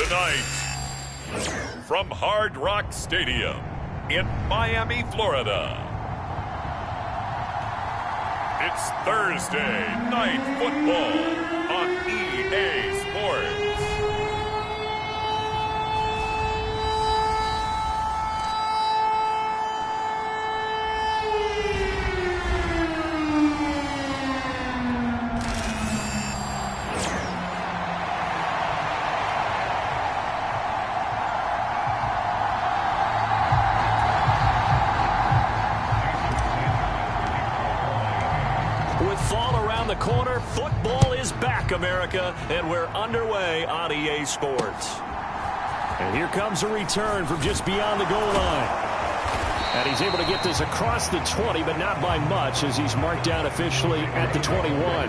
Tonight, from Hard Rock Stadium in Miami, Florida, it's Thursday Night Football on EA Sports. The corner, football is back, America, and we're underway on EA Sports. And here comes a return from just beyond the goal line. And he's able to get this across the 20, but not by much, as he's marked down officially at the 21.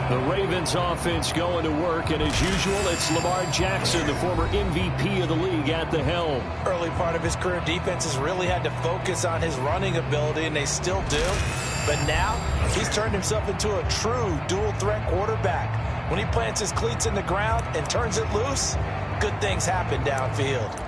The Ravens offense going to work, and as usual, it's Lamar Jackson, the former MVP of the league, at the helm. Early part of his career, defenses really had to focus on his running ability, and they still do. But now, he's turned himself into a true dual-threat quarterback. When he plants his cleats in the ground and turns it loose, good things happen downfield.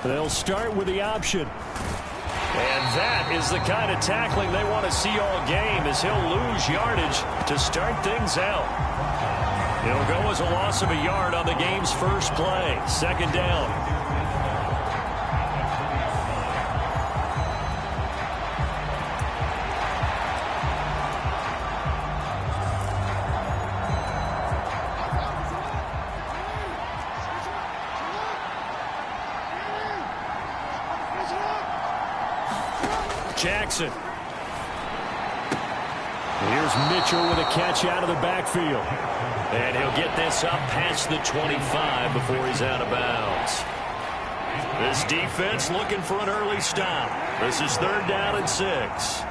They'll start with the option. And that is the kind of tackling they want to see all game, as he'll lose yardage to start things out. It'll go as a loss of a yard on the game's first play. Second down. Jackson. Here's Mitchell with a catch out of the backfield. And he'll get this up past the 25 before he's out of bounds. This defense looking for an early stop. This is 3rd down and 6.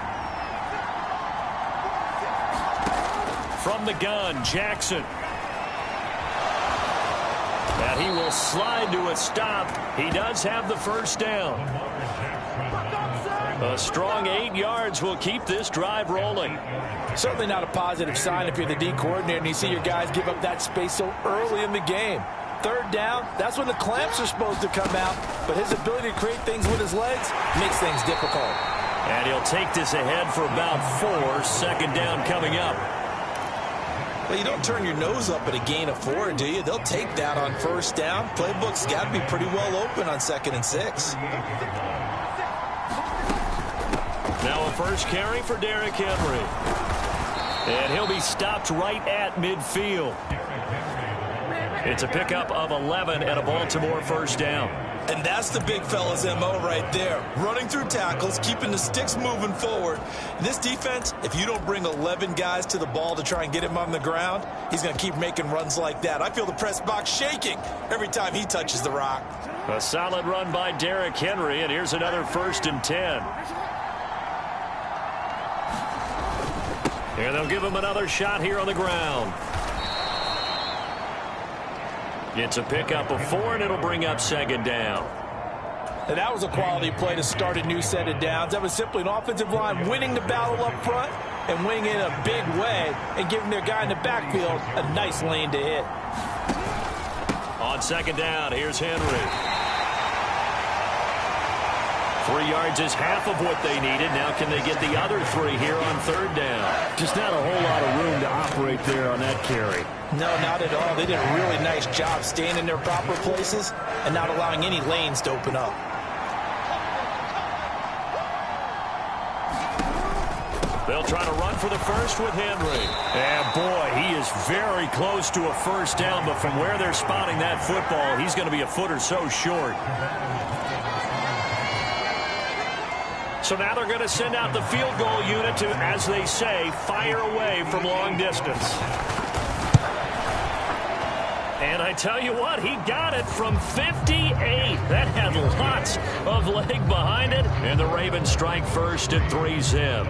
From the gun, Jackson. And he will slide to a stop. He does have the first down. A strong 8 yards will keep this drive rolling. Certainly not a positive sign if you're the D coordinator and you see your guys give up that space so early in the game. 3rd down, that's when the clamps are supposed to come out, but his ability to create things with his legs makes things difficult. And he'll take this ahead for about 4. Second down coming up. Well, you don't turn your nose up at a gain of 4, do you? They'll take that on 1st down. Playbook's got to be pretty well open on 2nd and 6. Now a first carry for Derrick Henry. And he'll be stopped right at midfield. It's a pickup of 11 and a Baltimore first down. And that's the big fella's MO right there. Running through tackles, keeping the sticks moving forward. This defense, if you don't bring 11 guys to the ball to try and get him on the ground, he's going to keep making runs like that. I feel the press box shaking every time he touches the rock. A solid run by Derrick Henry, and here's another 1st and 10. And they'll give him another shot here on the ground. It's a pickup of 4, and it'll bring up 2nd down. And that was a quality play to start a new set of downs. That was simply an offensive line winning the battle up front and winning it in a big way and giving their guy in the backfield a nice lane to hit. On 2nd down, here's Henry. 3 yards is half of what they needed. Now can they get the other 3 here on 3rd down? Just not a whole lot of room to operate there on that carry. No, not at all. They did a really nice job staying in their proper places and not allowing any lanes to open up. They'll try to run for the first with Henry. And boy, he is very close to a first down, but from where they're spotting that football, he's going to be a foot or so short. So now they're going to send out the field goal unit to, as they say, fire away from long distance. And I tell you what, he got it from 58. That had lots of leg behind it. And the Ravens strike first at 3-zip.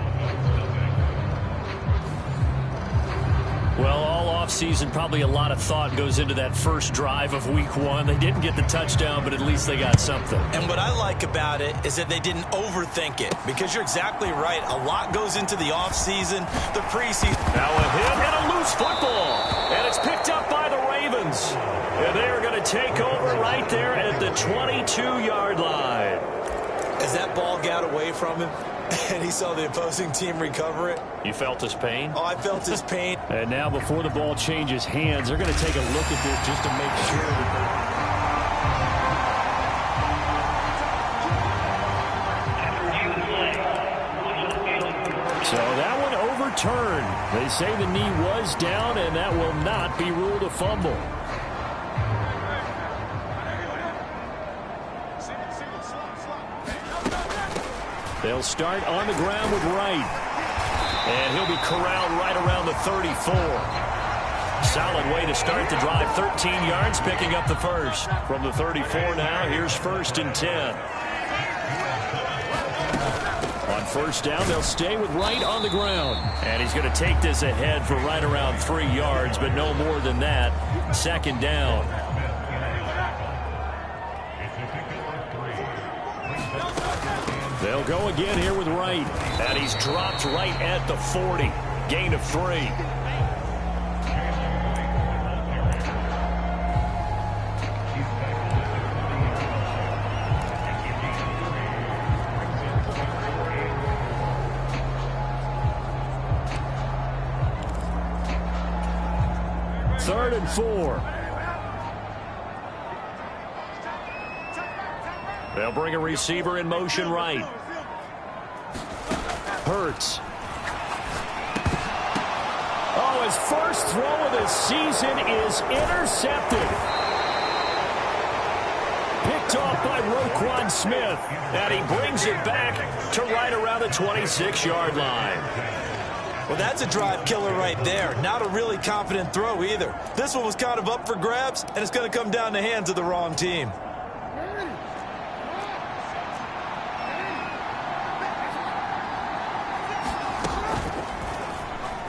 Well, all offseason, probably a lot of thought goes into that first drive of week one. They didn't get the touchdown, but at least they got something. And what I like about it is that they didn't overthink it, because you're exactly right. A lot goes into the offseason, the preseason. Now a hit and a loose football. And it's picked up by the Ravens. And they are going to take over right there at the 22-yard line. As that ball got away from him, and he saw the opposing team recover it. You felt his pain? Oh, I felt his pain. And now before the ball changes hands, they're going to take a look at this just to make sure that So that one overturned. They say the knee was down, and that will not be ruled a fumble. They'll start on the ground with Wright. And he'll be corralled right around the 34. Solid way to start the drive. 13 yards, picking up the first. From the 34 now, here's 1st and 10. On first down, they'll stay with Wright on the ground. And he's going to take this ahead for right around 3 yards, but no more than that. 2nd down. They'll go again here with Wright. And he's dropped right at the 40. Gain of 3. Third and 4. They'll bring a receiver in motion right. Hurts. Oh, his first throw of the season is intercepted. Picked off by Roquan Smith. And he brings it back to right around the 26-yard line. Well, that's a drive killer right there. Not a really confident throw either. This one was kind of up for grabs, and it's going to come down in the hands of the wrong team.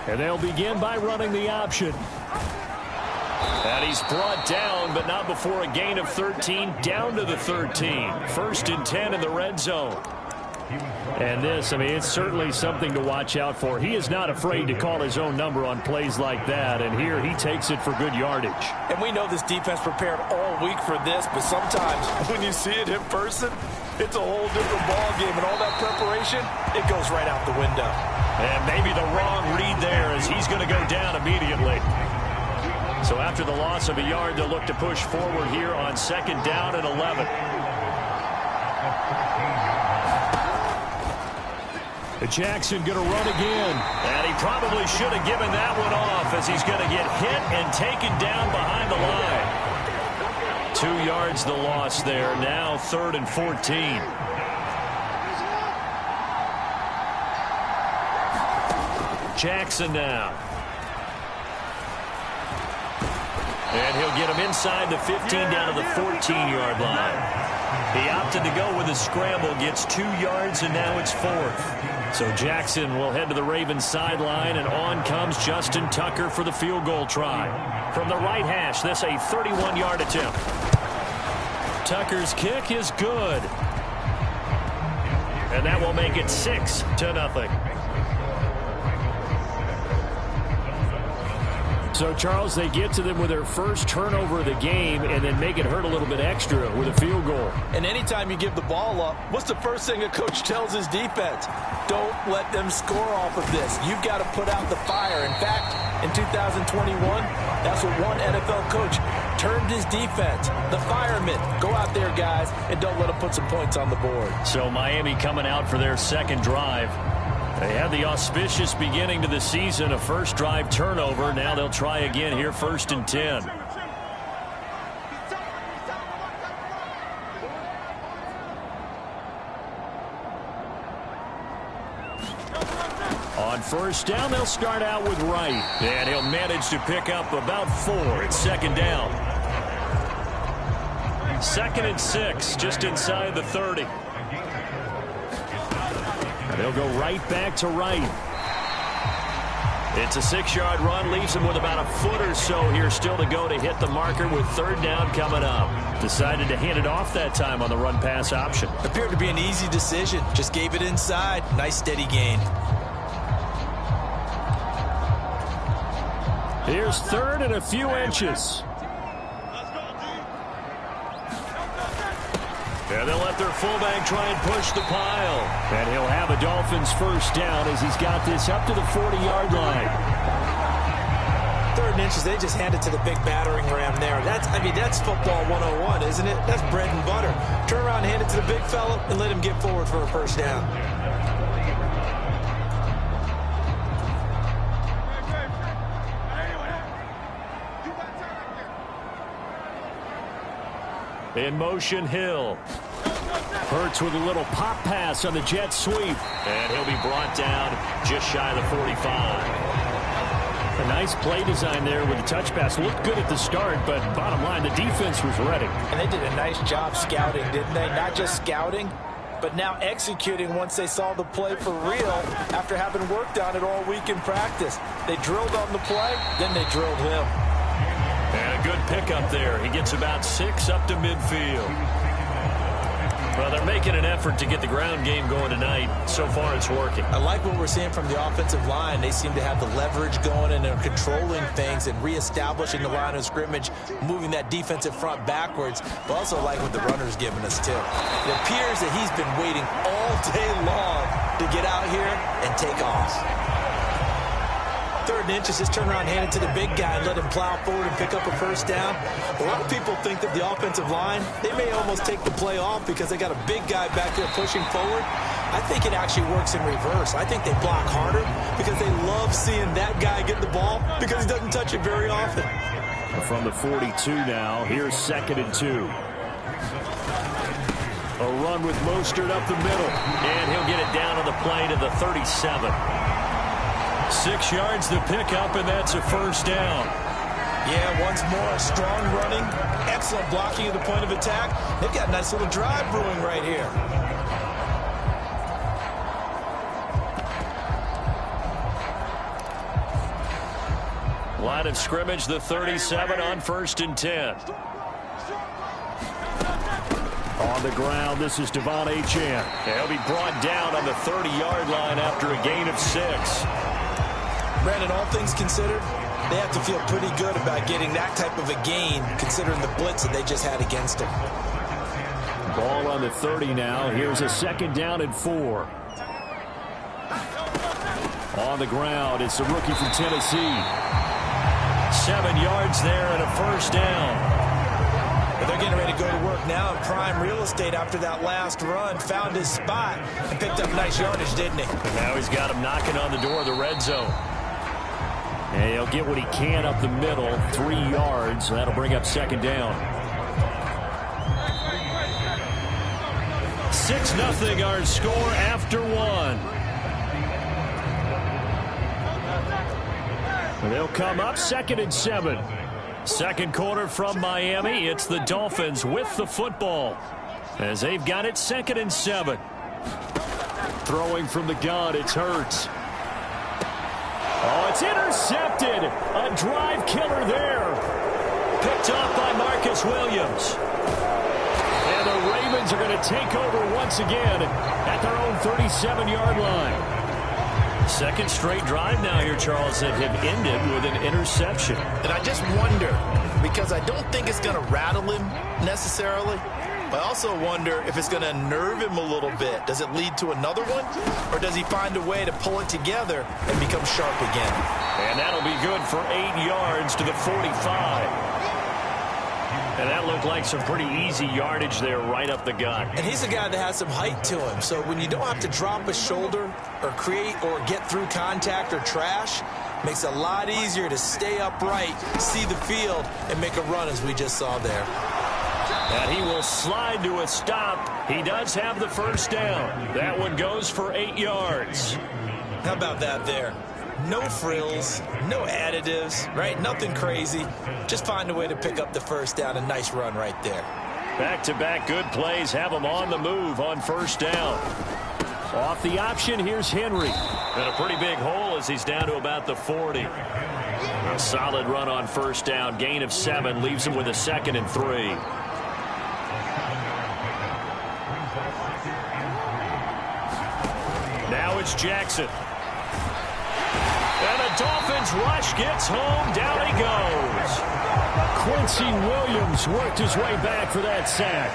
And they'll begin by running the option. And he's brought down, but not before a gain of 13, down to the 13. 1st and 10 in the red zone. And this, I mean, it's certainly something to watch out for. He is not afraid to call his own number on plays like that, and here he takes it for good yardage. And we know this defense prepared all week for this, but sometimes when you see it in person, it's a whole different ball game, and all that preparation, it goes right out the window. And maybe the wrong read there, as he's going to go down immediately. So after the loss of a yard, they'll look to push forward here on 2nd down and 11. Jackson going to run again. And he probably should have given that one off, as he's going to get hit and taken down behind the line. 2 yards the loss there. Now 3rd and 14. Jackson now. And he'll get him inside the 15 down to the 14-yard line. He opted to go with a scramble, gets 2 yards, and now it's 4th. So Jackson will head to the Ravens sideline, and on comes Justin Tucker for the field goal try. From the right hash, this a 31-yard attempt. Tucker's kick is good. And that will make it 6-0. So, Charles, they get to them with their first turnover of the game and then make it hurt a little bit extra with a field goal. And anytime you give the ball up, what's the first thing a coach tells his defense? Don't let them score off of this. You've got to put out the fire. In fact, in 2021, that's what one NFL coach termed his defense. The firemen. Go out there, guys, and don't let them put some points on the board. So Miami coming out for their second drive. They had the auspicious beginning to the season, a first drive turnover. Now they'll try again here, 1st and 10. On first down, they'll start out with Wright. And he'll manage to pick up about 4. It's 2nd down. 2nd and 6, just inside the 30. They'll go right back to Wright. It's a 6-yard run, leaves him with about a foot or so here still to go to hit the marker with third down coming up. Decided to hand it off that time on the run-pass option. Appeared to be an easy decision. Just gave it inside. Nice steady gain. Here's third and a few inches. And they'll let their fullback try and push the pile. And he'll have a Dolphins first down as he's got this up to the 40-yard line. Third and inches, they just hand it to the big battering ram there. That's football 101, isn't it? That's bread and butter. Turn around, hand it to the big fella, and let him get forward for a first down. In motion, Hill. Hurts with a little pop pass on the jet sweep. And he'll be brought down just shy of the 45. A nice play design there with the touch pass. Looked good at the start, but bottom line, the defense was ready. And they did a nice job scouting, didn't they? Not just scouting, but now executing once they saw the play for real after having worked on it all week in practice. They drilled on the play, then they drilled him. And a good pickup there. He gets about 6 up to midfield. Well, they're making an effort to get the ground game going tonight. So far, it's working. I like what we're seeing from the offensive line. They seem to have the leverage going, and they're controlling things and reestablishing the line of scrimmage, moving that defensive front backwards, but also like what the runner's giving us, too. It appears that he's been waiting all day long to get out here and take off. Third and inches, just turn around, hand it to the big guy and let him plow forward and pick up a first down. A lot of people think that the offensive line, they may almost take the play off because they got a big guy back there pushing forward. I think it actually works in reverse. I think they block harder because they love seeing that guy get the ball because he doesn't touch it very often. From the 42 now, here's 2nd and 2. A run with Mostert up the middle, and he'll get it down on the play to the 37. 6 yards to pick up, and that's a first down. Yeah, once more, strong running, excellent blocking at the point of attack. They've got a nice little drive brewing right here. Line of scrimmage, the 37 on 1st and 10. On the ground, this is Devon Achane. He'll be brought down on the 30-yard line after a gain of 6. Brandon, all things considered, they have to feel pretty good about getting that type of a gain, considering the blitz that they just had against them. Ball on the 30 now. Here's a 2nd down and 4. On the ground, it's a rookie from Tennessee. 7 yards there and a first down. But they're getting ready to go to work now in prime real estate after that last run. Found his spot and picked up nice yardage, didn't he? And now he's got him knocking on the door of the red zone. And he'll get what he can up the middle, 3 yards. That'll bring up 2nd down. 6-0 our score after 1. They'll come up 2nd and 7. Second quarter from Miami. It's the Dolphins with the football as they've got it 2nd and 7. Throwing from the gun, it's Hurts. Oh, it's intercepted. A drive killer there. Picked off by Marcus Williams. And the Ravens are going to take over once again at their own 37-yard line. Second straight drive now here, Charles, that have ended with an interception. And I just wonder, because I don't think it's going to rattle him necessarily, but I also wonder if it's going to nerve him a little bit. Does it lead to another one? Or does he find a way to pull it together and become sharp again? And that'll be good for 8 yards to the 45. And that looked like some pretty easy yardage there right up the gut. And he's a guy that has some height to him. So when you don't have to drop a shoulder or create or get through contact or trash, makes it a lot easier to stay upright, see the field, and make a run as we just saw there. And he will slide to a stop. He does have the first down. That one goes for 8 yards. How about that there? No frills, no additives, right? Nothing crazy. Just find a way to pick up the first down. A nice run right there. Back-to-back good plays have them on the move on first down. Off the option, here's Henry. And a pretty big hole as he's down to about the 40. A solid run on first down. Gain of 7 leaves him with a 2nd and 3. Now it's Jackson. And the Dolphins rush gets home. Down he goes. Quincy Williams worked his way back for that sack.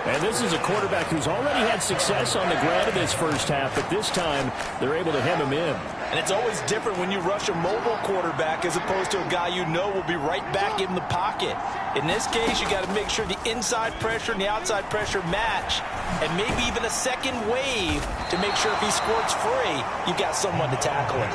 And this is a quarterback who's already had success on the ground in this first half, but this time they're able to hem him in. And it's always different when you rush a mobile quarterback as opposed to a guy you know will be right back in the pocket. In this case, you got to make sure the inside pressure and the outside pressure match, and maybe even a second wave to make sure if he squirts free, you've got someone to tackle him.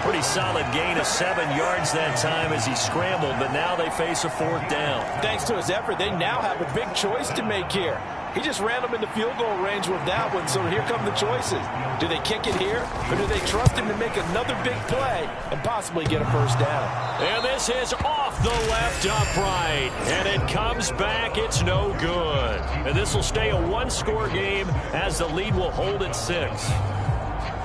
Pretty solid gain of 7 yards that time as he scrambled, but now they face a 4th down. Thanks to his effort, they now have a big choice to make here. He just ran them into field goal range with that one, so here come the choices. Do they kick it here, or do they trust him to make another big play and possibly get a first down? And this is off the left upright, and it comes back. It's no good. And this will stay a one-score game as the lead will hold at 6.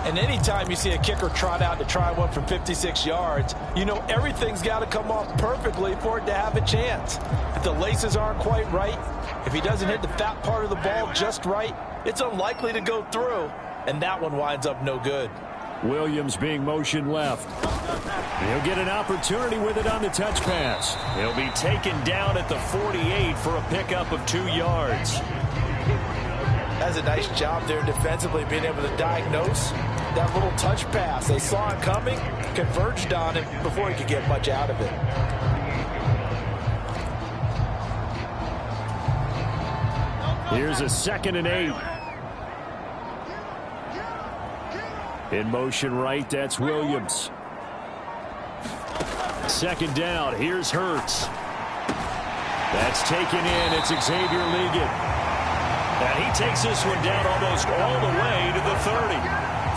And anytime you see a kicker trot out to try one from 56 yards, you know everything's got to come off perfectly for it to have a chance. If the laces aren't quite right, if he doesn't hit the fat part of the ball just right, it's unlikely to go through, and that one winds up no good. Williams being motion left. He'll get an opportunity with it on the touch pass. He'll be taken down at the 48 for a pickup of 2 yards. Has a nice job there defensively, being able to diagnose that little touch pass. They saw it coming, converged on him before he could get much out of it. Here's a 2nd and 8. In motion right, that's Williams. 2nd down, here's Hurts. That's taken in, it's Xavier Ligon. And he takes this one down almost all the way to the 30.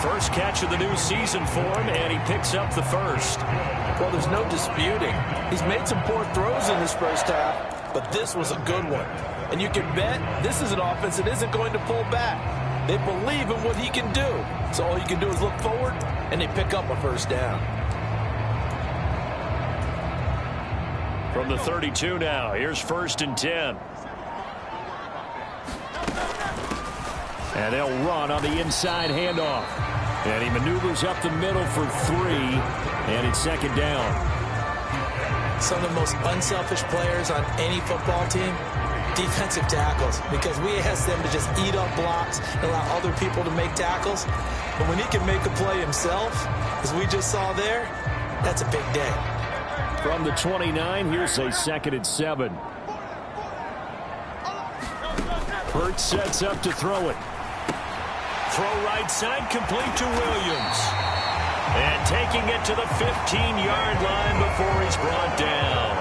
First catch of the new season for him, and he picks up the first. Well, there's no disputing. He's made some poor throws in this first half, but this was a good one. And you can bet this is an offense that isn't going to pull back. They believe in what he can do. So all you can do is look forward, and they pick up a first down. From the 32 now, here's 1st and 10. And they'll run on the inside handoff. And he maneuvers up the middle for 3. And it's 2nd down. Some of the most unselfish players on any football team, defensive tackles. Because we ask them to just eat up blocks and allow other people to make tackles. But when he can make a play himself, as we just saw there, that's a big day. From the 29, here's a 2nd and 7. Hurts sets up to throw it. Throw right side, complete to Williams. And taking it to the 15-yard line before he's brought down.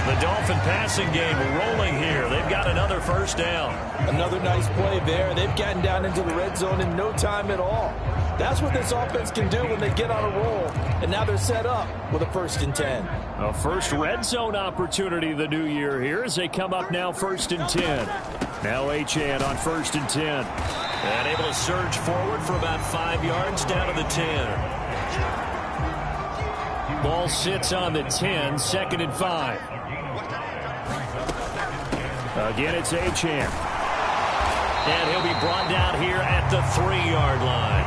The Dolphin passing game rolling here. They've got another first down. Another nice play there. They've gotten down into the red zone in no time at all. That's what this offense can do when they get on a roll. And now they're set up with a 1st and 10. A first red zone opportunity the new year here as they come up now 1st and 10. Now Achane on 1st and 10. And able to surge forward for about 5 yards down to the 10. Ball sits on the 10, 2nd and 5. Again, it's Achane. And he'll be brought down here at the 3-yard line.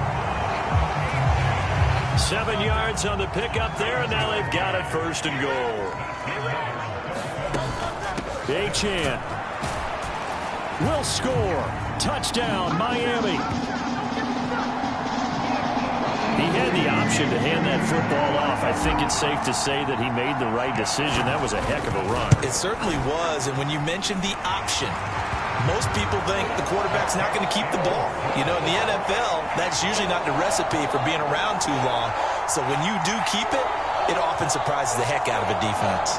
7 yards on the pickup there, and now they've got it 1st and goal. Achane will score. Touchdown, Miami. He had the option to hand that football off. I think it's safe to say that he made the right decision. That was a heck of a run. It certainly was, and when you mentioned the option, most people think the quarterback's not going to keep the ball. You know, in the NFL, that's usually not the recipe for being around too long. So when you do keep it, it often surprises the heck out of a defense.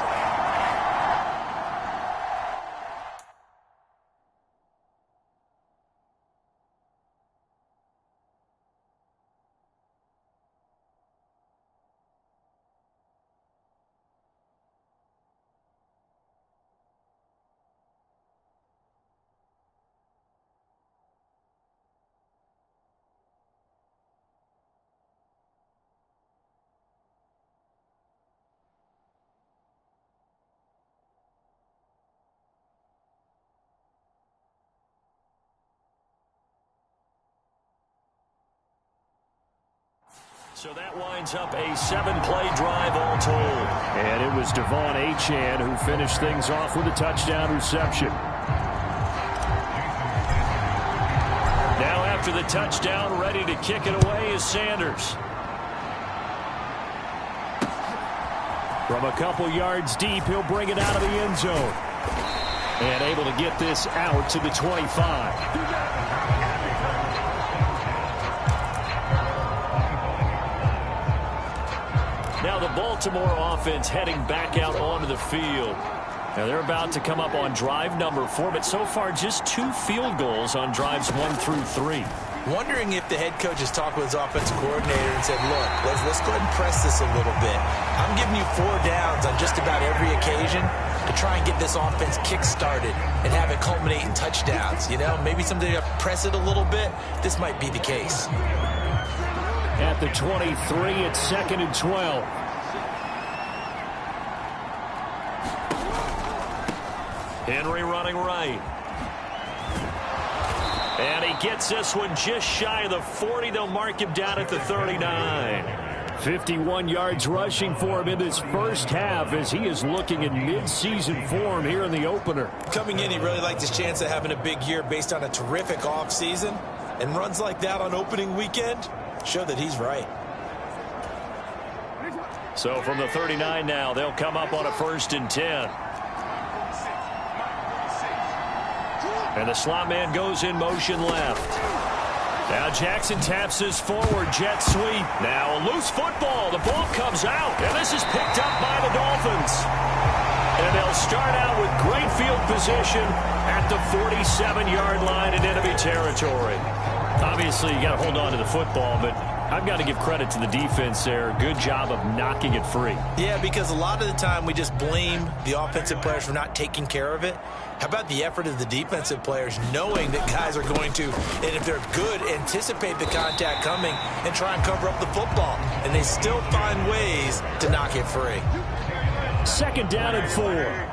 So that winds up a 7-play drive all told. And it was Devon Achane who finished things off with a touchdown reception. Now after the touchdown, ready to kick it away is Sanders. From a couple yards deep, he'll bring it out of the end zone. And able to get this out to the 25. Now the Baltimore offense heading back out onto the field. Now they're about to come up on drive number 4, but so far just 2 field goals on drives 1 through 3. Wondering if the head coach has talked with his offensive coordinator and said, look, let's go ahead and press this a little bit. I'm giving you 4 downs on just about every occasion to try and get this offense kick-started and have it culminate in touchdowns. You know, maybe someday you have to press it a little bit. This might be the case. At the 23, it's 2nd and 12. Henry running right. And he gets this one just shy of the 40. They'll mark him down at the 39. 51 yards rushing for him in this first half as he is looking in mid-season form here in the opener. Coming in, he really liked his chance of having a big year based on a terrific offseason. And runs like that on opening weekend show that he's right. So from the 39 now, they'll come up on a 1st and 10. And the slot man goes in motion left. Now Jackson taps this forward jet sweep. Now a loose football. The ball comes out. And this is picked up by the Dolphins. And they'll start out with great field position at the 47-yard line in enemy territory. Obviously, you got to hold on to the football, but I've got to give credit to the defense there. Good job of knocking it free. Yeah, because a lot of the time we just blame the offensive players for not taking care of it. How about the effort of the defensive players knowing that guys are going to, and if they're good, anticipate the contact coming and try and cover up the football. And they still find ways to knock it free. 2nd down and 4.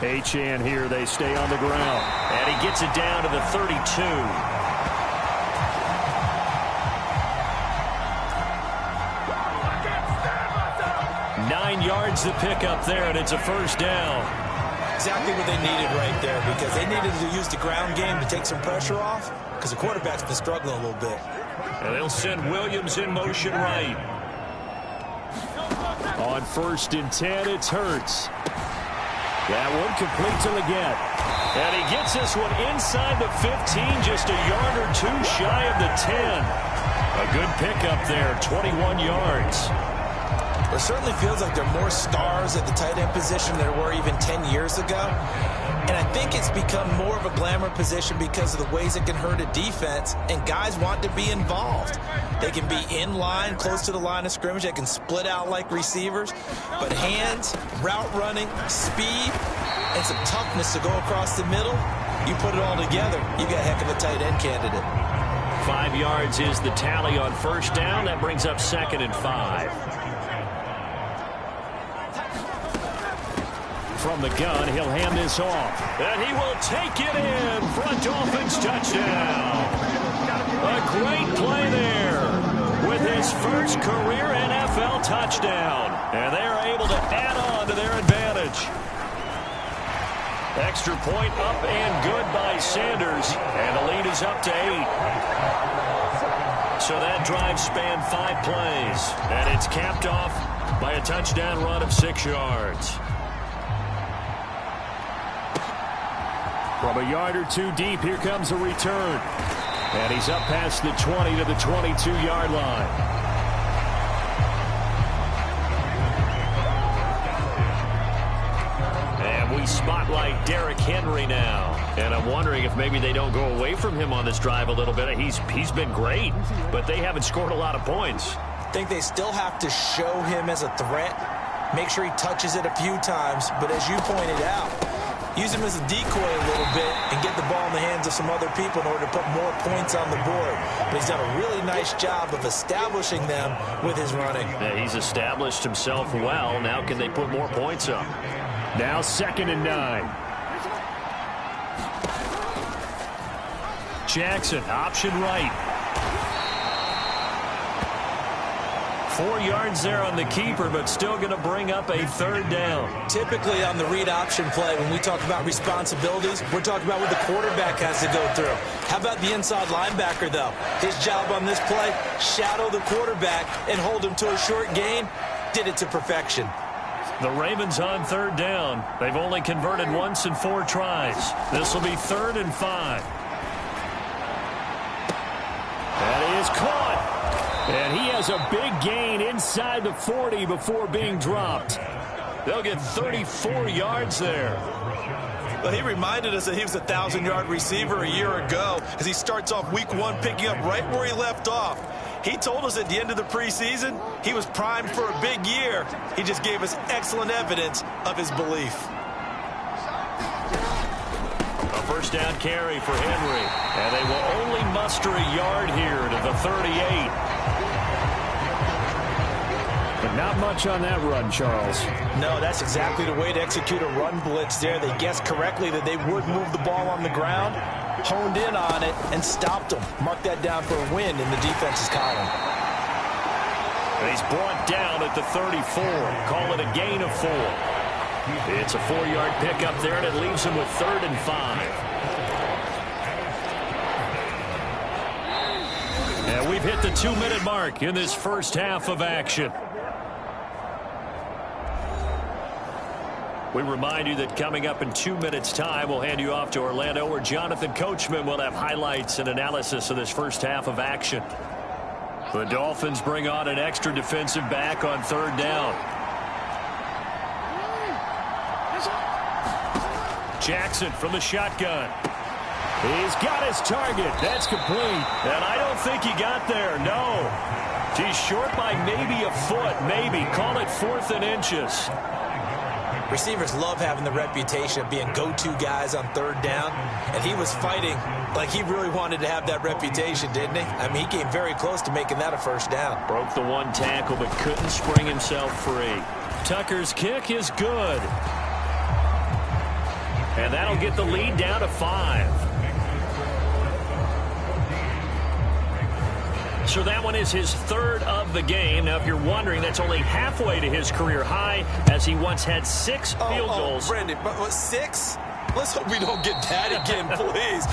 Achane here, they stay on the ground. And he gets it down to the 32. 9 yards to pick up there, and it's a 1st down. Exactly what they needed right there, because they needed to use the ground game to take some pressure off, because the quarterback's been struggling a little bit. And they'll send Williams in motion right. On 1st and 10, it's Hurts. That one complete to Leggett. And he gets this one inside the 15, just a yard or 2 shy of the 10. A good pickup there, 21 yards. It certainly feels like there are more stars at the tight end position than there were even 10 years ago. And I think it's become more of a glamour position because of the ways it can hurt a defense, and guys want to be involved. They can be in line, close to the line of scrimmage. They can split out like receivers. But hands, route running, speed, and some toughness to go across the middle, you put it all together, you got a heck of a tight end candidate. 5 yards is the tally on 1st down. That brings up 2nd and 5. From the gun, he'll hand this off. And he will take it in for a Dolphins touchdown. A great play there with his first career NFL touchdown. And they are able to add on to their advantage. Extra point up and good by Sanders. And the lead is up to 8. So that drive spanned 5 plays. And it's capped off by a touchdown run of 6 yards. From a yard or 2 deep, here comes a return. And he's up past the 20 to the 22-yard line. And we spotlight Derrick Henry now. And I'm wondering if maybe they don't go away from him on this drive a little bit. He's been great, but they haven't scored a lot of points. I think they still have to show him as a threat. Make sure he touches it a few times. But as you pointed out, use him as a decoy a little bit and get the ball in the hands of some other people in order to put more points on the board. But he's done a really nice job of establishing them with his running. Yeah, he's established himself well. Now can they put more points up? Now 2nd and 9. Jackson, option right. 4 yards there on the keeper, but still going to bring up a third down. Typically on the read option play, when we talk about responsibilities, we're talking about what the quarterback has to go through. How about the inside linebacker, though? His job on this play, shadow the quarterback and hold him to a short gain. Did it to perfection. The Ravens on third down. They've only converted once in 4 tries. This will be 3rd and 5. That is caught. And he has a big gain inside the 40 before being dropped. They'll get 34 yards there. Well, he reminded us that he was a 1,000-yard receiver a year ago as he starts off week 1 picking up right where he left off. He told us at the end of the preseason he was primed for a big year. He just gave us excellent evidence of his belief. A first down carry for Henry. And they will only muster a yard here to the 38. But not much on that run, Charles. No, that's exactly the way to execute a run blitz there. They guessed correctly that they would move the ball on the ground, honed in on it, and stopped them. Mark that down for a win in the defense's column. He's brought down at the 34. Call it a gain of 4. It's a 4-yard pickup there, and it leaves him with 3rd and 5. And we've hit the 2-minute mark in this first half of action. We remind you that coming up in 2 minutes' time, we'll hand you off to Orlando, where Jonathan Coachman will have highlights and analysis of this first half of action. The Dolphins bring on an extra defensive back on 3rd down. Jackson from the shotgun. He's got his target. That's complete. And I don't think he got there, no. He's short by maybe a foot, maybe. Call it 4th and inches. Receivers love having the reputation of being go-to guys on 3rd down, and he was fighting like he really wanted to have that reputation, didn't he? I mean, he came very close to making that a first down. Broke the 1 tackle, but couldn't spring himself free. Tucker's kick is good. And that'll get the lead down to 5. So that one is his 3rd of the game. Now, if you're wondering, that's only halfway to his career high, as he once had 6 field goals. Brandon, but 6? Let's hope we don't get that again, please.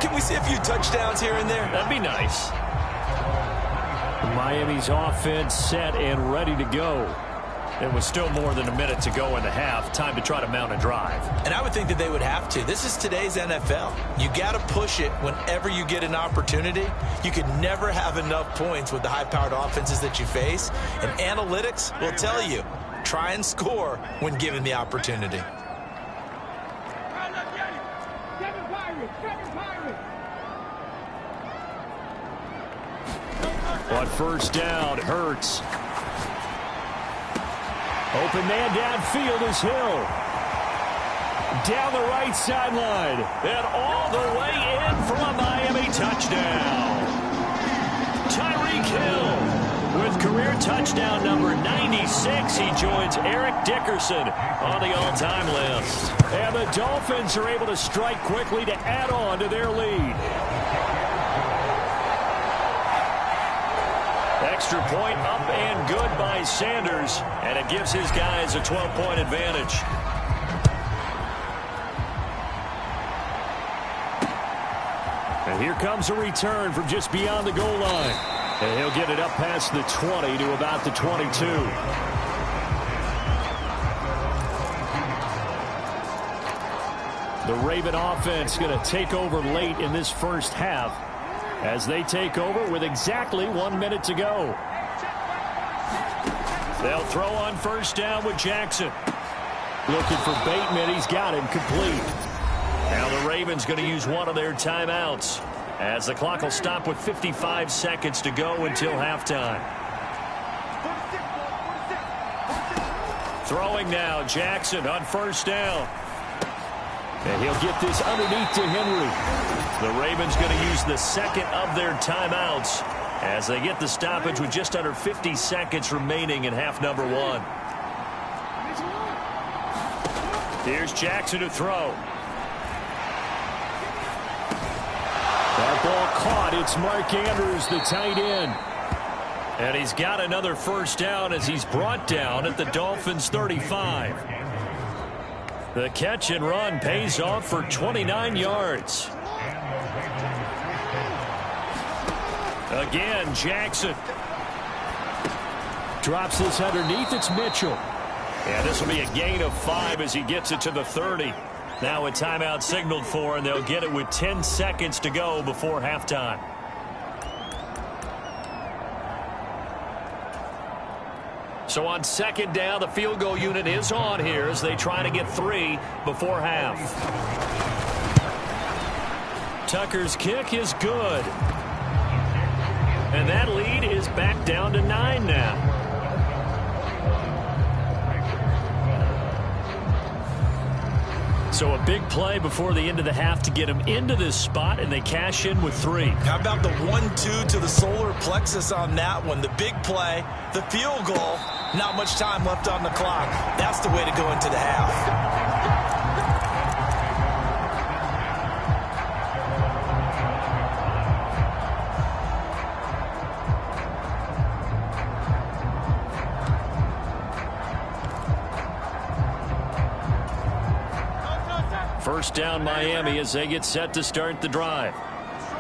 Can we see a few touchdowns here and there? That'd be nice. Miami's offense set and ready to go. It was still more than a minute to go in the half. Time to try to mount a drive. And I would think that they would have to. This is today's NFL. You got to push it whenever you get an opportunity. You can never have enough points with the high-powered offenses that you face. And analytics will tell you, try and score when given the opportunity. On first down, Hurts. Open man downfield is Hill. Down the right sideline. And all the way in for a Miami touchdown. Tyreek Hill with career touchdown number 96. He joins Eric Dickerson on the all-time list. And the Dolphins are able to strike quickly to add on to their lead. Extra point up and good by Sanders, and it gives his guys a 12-point advantage. And here comes a return from just beyond the goal line. And he'll get it up past the 20 to about the 22. The Raven offense going to take over late in this first half, as they take over with exactly 1 minute to go. They'll throw on first down with Jackson. Looking for Bateman. He's got him complete. Now the Ravens going to use one of their timeouts, as the clock will stop with 55 seconds to go until halftime. Throwing now, Jackson on first down. And he'll get this underneath to Henry. The Ravens going to use the second of their timeouts as they get the stoppage with just under 50 seconds remaining in half number 1. Here's Jackson to throw. That ball caught. It's Mark Andrews, the tight end. And he's got another first down as he's brought down at the Dolphins' 35. The catch and run pays off for 29 yards. Again, Jackson. Drops this underneath. It's Mitchell. And this will be a gain of 5 as he gets it to the 30. Now a timeout signaled for, and they'll get it with 10 seconds to go before halftime. So on second down, the field goal unit is on here as they try to get 3 before half. Tucker's kick is good. And that lead is back down to 9 now. So a big play before the end of the half to get him into this spot, and they cash in with 3. How about the 1-2 to the solar plexus on that one? The big play, the field goal, not much time left on the clock. That's the way to go into the half. First down Miami as they get set to start the drive.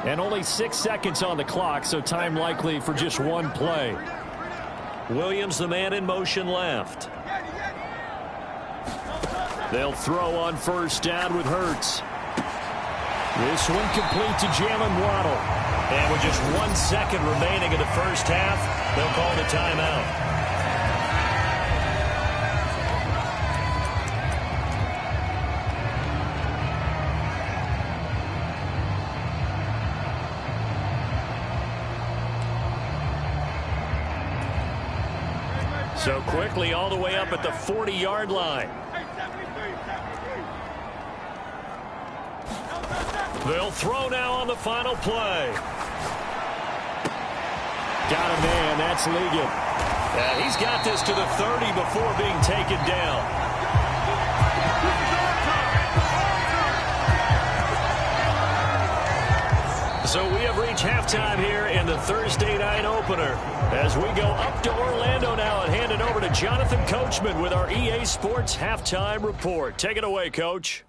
And only 6 seconds on the clock, so time likely for just one play. Williams, the man in motion left. They'll throw on first down with Hurts. This one complete to Jalen Waddle. And with just 1 second remaining in the first half, they'll call the timeout. So quickly all the way up at the 40-yard line. They'll throw now on the final play. Got a man. That's Ligon. And he's got this to the 30 before being taken down. So we have reached halftime here in the Thursday night opener as we go up to Orlando now and hand it over to Jonathan Coachman with our EA Sports halftime report. Take it away, Coach.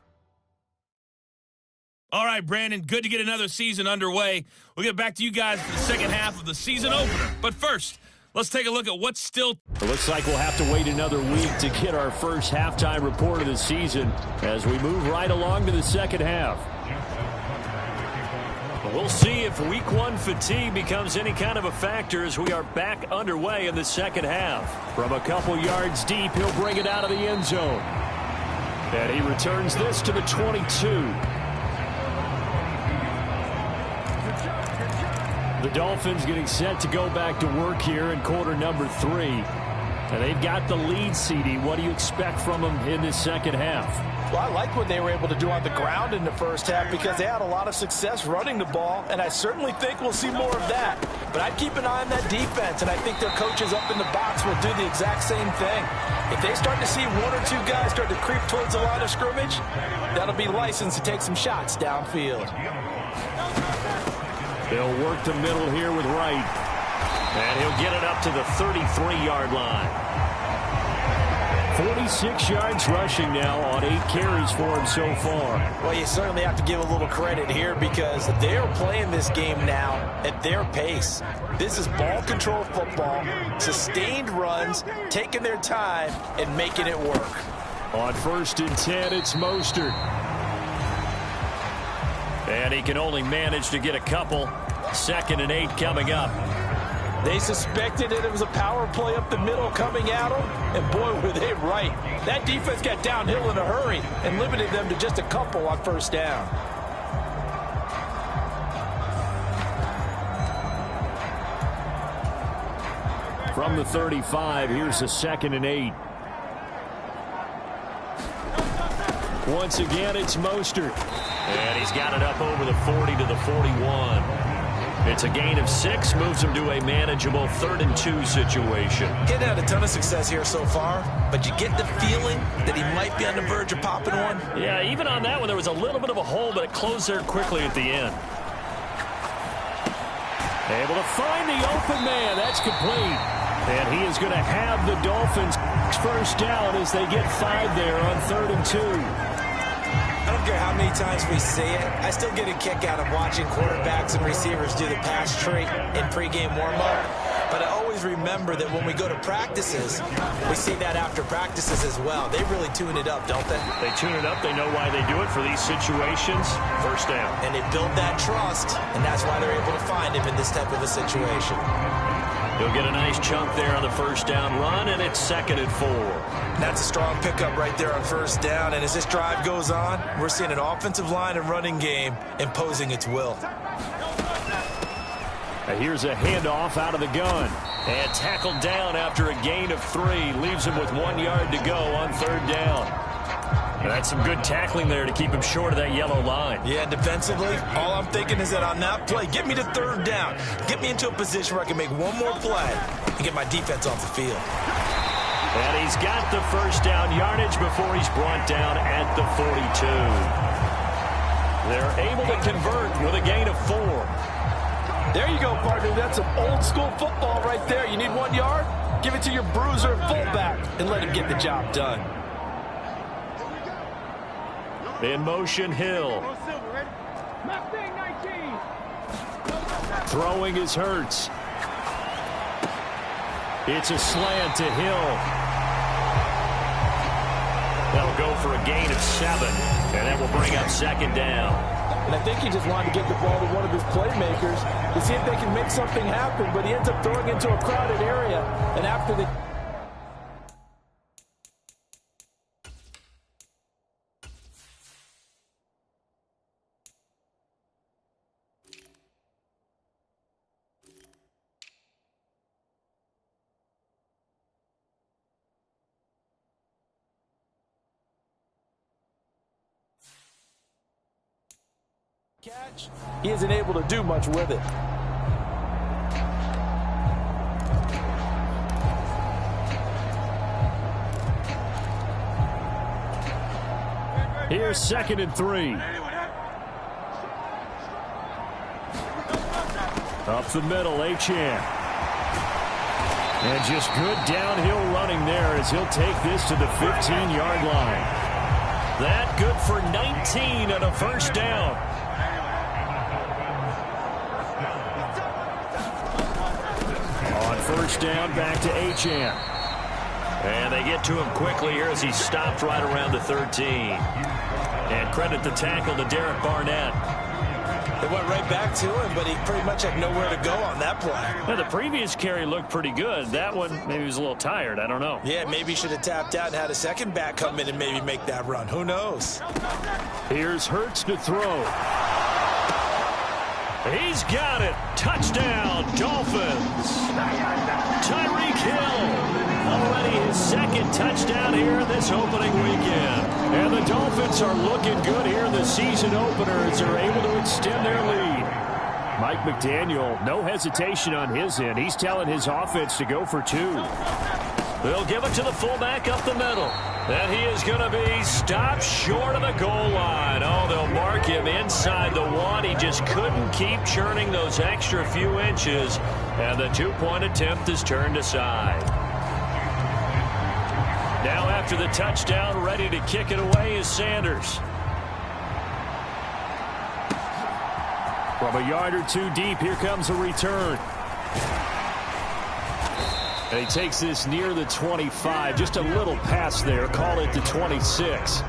All right, Brandon, good to get another season underway. We'll get back to you guys for the second half of the season opener. But first, let's take a look at what's still. It looks like we'll have to wait another week to get our first halftime report of the season as we move right along to the second half. We'll see if week 1 fatigue becomes any kind of a factor as we are back underway in the second half. From a couple yards deep, he'll bring it out of the end zone. And he returns this to the 22. The Dolphins getting set to go back to work here in quarter number 3. And they've got the lead, CD. What do you expect from them in this second half? Well, I like what they were able to do on the ground in the first half because they had a lot of success running the ball, and I certainly think we'll see more of that. But I'd keep an eye on that defense, and I think their coaches up in the box will do the exact same thing. If they start to see 1 or 2 guys start to creep towards the line of scrimmage, that'll be licensed to take some shots downfield. They'll work the middle here with Wright. And he'll get it up to the 33-yard line. 46 yards rushing now on 8 carries for him so far. Well, you certainly have to give a little credit here because they're playing this game now at their pace. This is ball control football, sustained runs, taking their time, and making it work. On 1st and 10, it's Mostert. And he can only manage to get a couple. 2nd and 8 coming up. They suspected that it was a power play up the middle coming at them, and boy, were they right. That defense got downhill in a hurry and limited them to just a couple on first down. From the 35, here's the 2nd and 8. Once again, it's Mostert. And he's got it up over the 40 to the 41. It's a gain of 6, moves him to a manageable 3rd and 2 situation. Getting had a ton of success here so far, but you get the feeling that he might be on the verge of popping one. Yeah, even on that one, there was a little bit of a hole, but it closed there quickly at the end. Able to find the open man. That's complete. And he is going to have the Dolphins first down as they get 5 there on 3rd and 2. I don't care how many times we see it. I still get a kick out of watching quarterbacks and receivers do the pass tree in pregame warm-up. But I always remember that when we go to practices, we see that after practices as well. They really tune it up, don't they? They tune it up. They know why they do it for these situations. First down. And they build that trust, and that's why they're able to find him in this type of a situation. He'll get a nice chunk there on the first down run, and it's 2nd and 4. That's a strong pickup right there on first down. And as this drive goes on, we're seeing an offensive line and running game imposing its will. Here's a handoff out of the gun. And tackled down after a gain of 3. Leaves him with 1 yard to go on 3rd down. And that's some good tackling there to keep him short of that yellow line. Yeah, defensively, all I'm thinking is that on that play, get me to 3rd down. Get me into a position where I can make one more play and get my defense off the field. And he's got the first down yardage before he's brought down at the 42. They're able to convert with a gain of 4. There you go, partner. That's some old-school football right there. You need 1 yard? Give it to your bruiser fullback and let him get the job done. In motion, Hill. Throwing is Hurts. It's a slant to Hill. That'll go for a gain of 7. And that will bring up 2nd down. And I think he just wanted to get the ball to one of his playmakers to see if they can make something happen, but he ends up throwing into a crowded area. And after the catch, he isn't able to do much with it. Here's 2nd and 3. Up the middle, Achane. And just good downhill running there as he'll take this to the 15-yard line. That good for 19 on a first down. On first down, back to Achane. And they get to him quickly here as he stopped right around the 13. And credit the tackle to Derek Barnett. It went right back to him, but he pretty much had nowhere to go on that play. Well, the previous carry looked pretty good. That one, maybe he was a little tired. I don't know. Yeah, maybe he should have tapped out and had a second back come in and maybe make that run. Who knows? Here's Hurts to throw. He's got it. Touchdown, Dolphins. Tyreek Hill. Already his 2nd touchdown here this opening weekend. And the Dolphins are looking good here in the season opener as they're able to extend their lead. Mike McDaniel, no hesitation on his end. He's telling his offense to go for 2. They'll give it to the fullback up the middle. And he is going to be stopped short of the goal line. Oh, they'll mark him inside the 1. He just couldn't keep churning those extra few inches. And the 2-point attempt is turned aside. Now after the touchdown, ready to kick it away is Sanders. From a yard or 2 deep, here comes a return. And he takes this near the 25. Just a little pass there. Call it the 26.